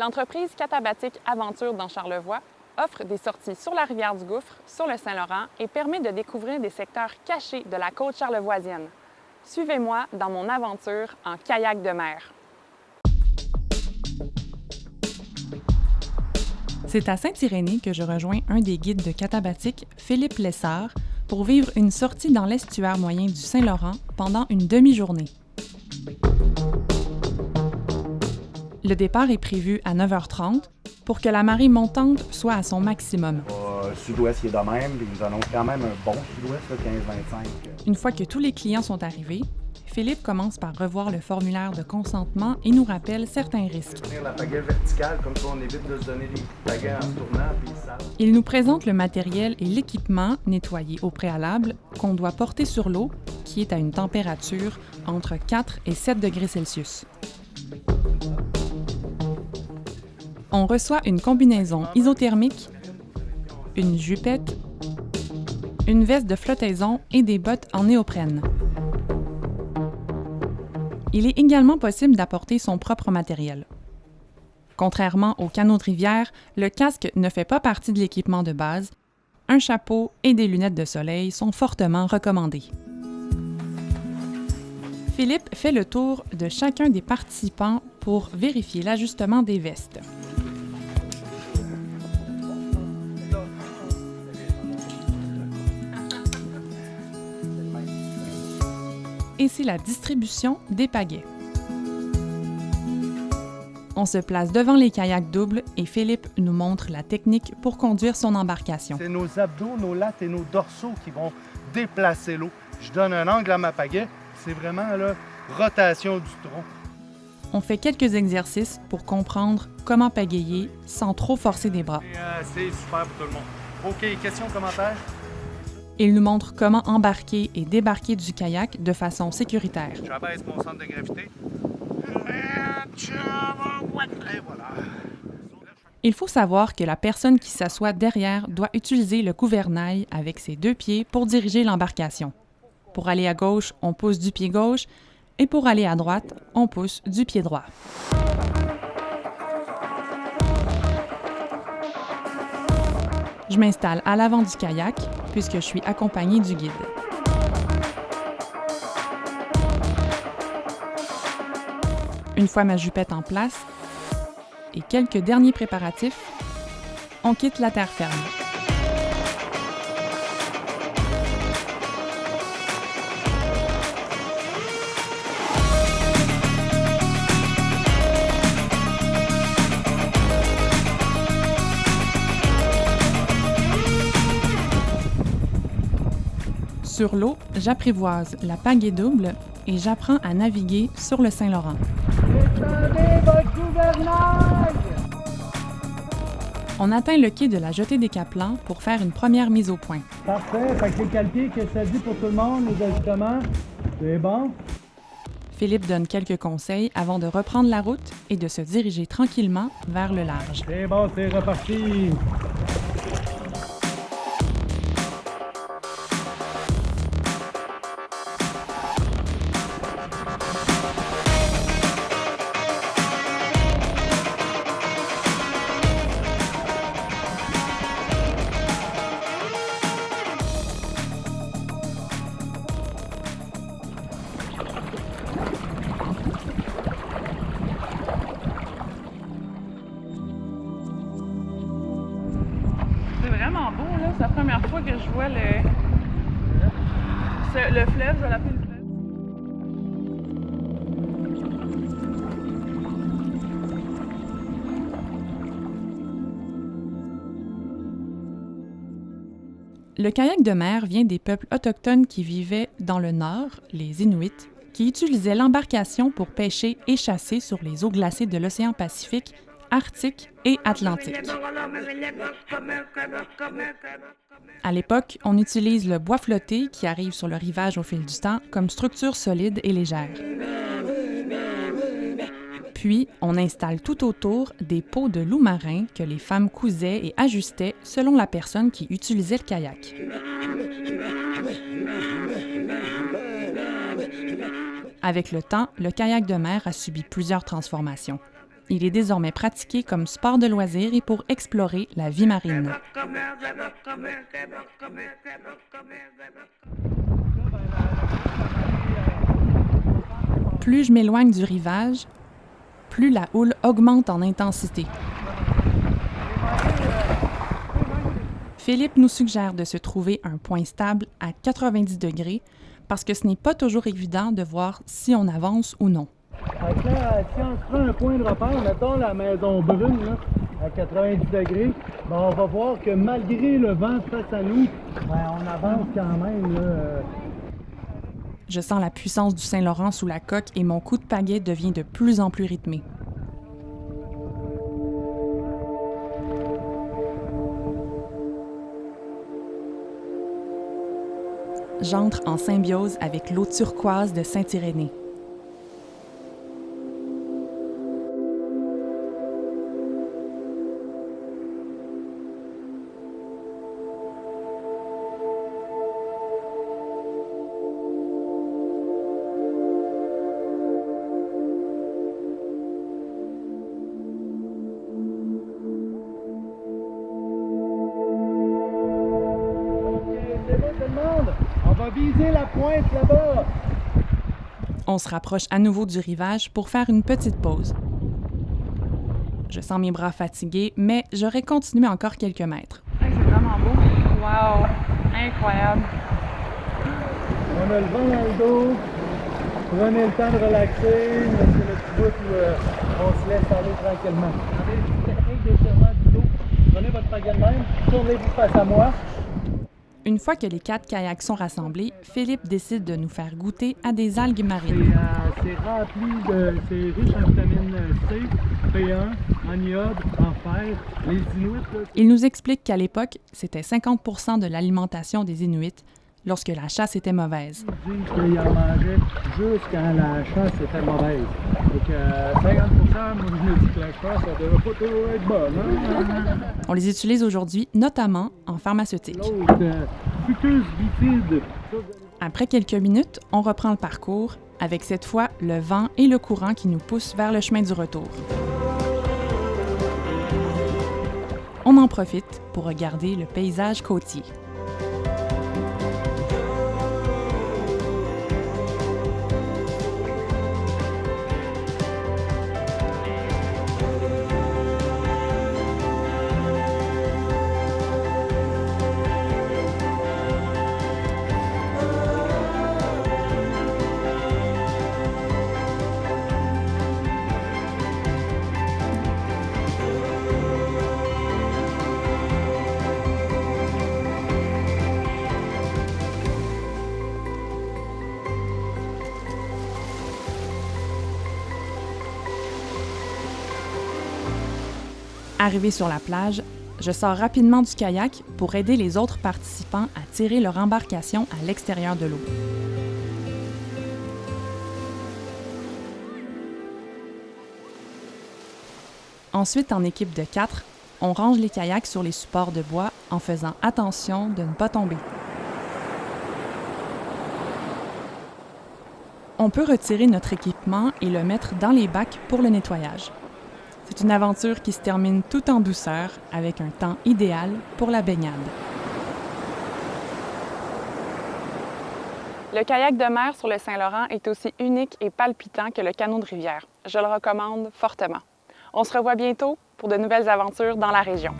l'entreprise Katabatic Aventure dans Charlevoix offre des sorties sur la rivière du Gouffre, sur le Saint-Laurent et permet de découvrir des secteurs cachés de la côte charlevoisienne. Suivez-moi dans mon aventure en kayak de mer. C'est à Saint-Irénée que je rejoins un des guides de Katabatic, Philippe Lessard, pour vivre une sortie dans l'estuaire moyen du Saint-Laurent pendant une demi-journée. Le départ est prévu à 9h30 pour que la marée montante soit à son maximum. Sud-ouest qui est de même, puis ils nous annoncent quand même un bon sud-ouest, 15-25. Une fois que tous les clients sont arrivés, Philippe commence par revoir le formulaire de consentement et nous rappelle certains risques. La pagaie verticale, comme ça on évite de se donner des pagaies en se tournant, puis ça. Il nous présente le matériel et l'équipement nettoyé au préalable qu'on doit porter sur l'eau, qui est à une température entre 4 et 7 degrés Celsius. On reçoit une combinaison isothermique, une jupette, une veste de flottaison et des bottes en néoprène. Il est également possible d'apporter son propre matériel. Contrairement au canot de rivière, le casque ne fait pas partie de l'équipement de base. Un chapeau et des lunettes de soleil sont fortement recommandés. Philippe fait le tour de chacun des participants pour vérifier l'ajustement des vestes. Et c'est la distribution des pagaies. On se place devant les kayaks doubles et Philippe nous montre la technique pour conduire son embarcation. C'est nos abdos, nos lattes et nos dorsaux qui vont déplacer l'eau. Je donne un angle à ma pagaie, c'est vraiment la rotation du tronc. On fait quelques exercices pour comprendre comment pagayer sans trop forcer des bras. C'est super pour tout le monde. OK, questions, commentaires? Il nous montre comment embarquer et débarquer du kayak de façon sécuritaire. J'abaisse mon centre de gravité. Et voilà. Il faut savoir que la personne qui s'assoit derrière doit utiliser le gouvernail avec ses deux pieds pour diriger l'embarcation. Pour aller à gauche, on pousse du pied gauche et pour aller à droite, on pousse du pied droit. Je m'installe à l'avant du kayak puisque je suis accompagnée du guide. Une fois ma jupette en place et quelques derniers préparatifs, on quitte la terre ferme. Sur l'eau, j'apprivoise la pagaie double et j'apprends à naviguer sur le Saint-Laurent. Descendez votre gouvernail! On atteint le quai de la Jetée des Caplans pour faire une première mise au point. Parfait, fait que les calpiers, que ça dit pour tout le monde, les ajustements, c'est bon? Philippe donne quelques conseils avant de reprendre la route et de se diriger tranquillement vers le large. C'est bon, c'est reparti! C'est vraiment beau, là. C'est la première fois que je vois le fleuve, je vais l'appeler le fleuve. Le kayak de mer vient des peuples autochtones qui vivaient dans le nord, les Inuits, qui utilisaient l'embarcation pour pêcher et chasser sur les eaux glacées de l'océan Pacifique, Arctique et Atlantique. À l'époque, on utilise le bois flotté qui arrive sur le rivage au fil du temps comme structure solide et légère. Puis, on installe tout autour des peaux de loup marin que les femmes cousaient et ajustaient selon la personne qui utilisait le kayak. Avec le temps, le kayak de mer a subi plusieurs transformations. Il est désormais pratiqué comme sport de loisir et pour explorer la vie marine. Plus je m'éloigne du rivage, plus la houle augmente en intensité. Philippe nous suggère de se trouver un point stable à 90 degrés parce que ce n'est pas toujours évident de voir si on avance ou non. Donc là, si on se prend un point de repère, mettons la maison brune là, à 90 degrés, ben on va voir que malgré le vent face à nous, ben on avance quand même. Là. Je sens la puissance du Saint-Laurent sous la coque et mon coup de pagaie devient de plus en plus rythmé. J'entre en symbiose avec l'eau turquoise de Saint-Irénée. On va viser la pointe là-bas. On se rapproche à nouveau du rivage pour faire une petite pause. Je sens mes bras fatigués, mais j'aurais continué encore quelques mètres. Hey, c'est vraiment beau. Wow! Incroyable! On a le vent dans le dos. Prenez le temps de relaxer. C'est le petit bout où on se laisse aller tranquillement. Regardez, technique d'étirement du dos. Prenez votre pagaie de même. Tournez-vous face à moi. Une fois que les 4 kayaks sont rassemblés, Philippe décide de nous faire goûter à des algues marines. C'est rempli c'est riche en vitamine C, B1, en iode, en fer. Les Inuits, là, Il nous explique qu'à l'époque, c'était 50% de l'alimentation des Inuits lorsque la chasse était mauvaise. ils disent qu'ils en mangeaient juste quand la chasse était mauvaise. Donc 50%, moi je me dis que la chasse, ça devrait pas toujours être bonne. Hein? On les utilise aujourd'hui, notamment en pharmaceutique. L'autre, fucus bifide. Après quelques minutes, on reprend le parcours, avec cette fois le vent et le courant qui nous poussent vers le chemin du retour. On en profite pour regarder le paysage côtier. Arrivé sur la plage, je sors rapidement du kayak pour aider les autres participants à tirer leur embarcation à l'extérieur de l'eau. Ensuite, en équipe de 4, on range les kayaks sur les supports de bois en faisant attention de ne pas tomber. On peut retirer notre équipement et le mettre dans les bacs pour le nettoyage. C'est une aventure qui se termine tout en douceur avec un temps idéal pour la baignade. Le kayak de mer sur le Saint-Laurent est aussi unique et palpitant que le canot de rivière. Je le recommande fortement. On se revoit bientôt pour de nouvelles aventures dans la région.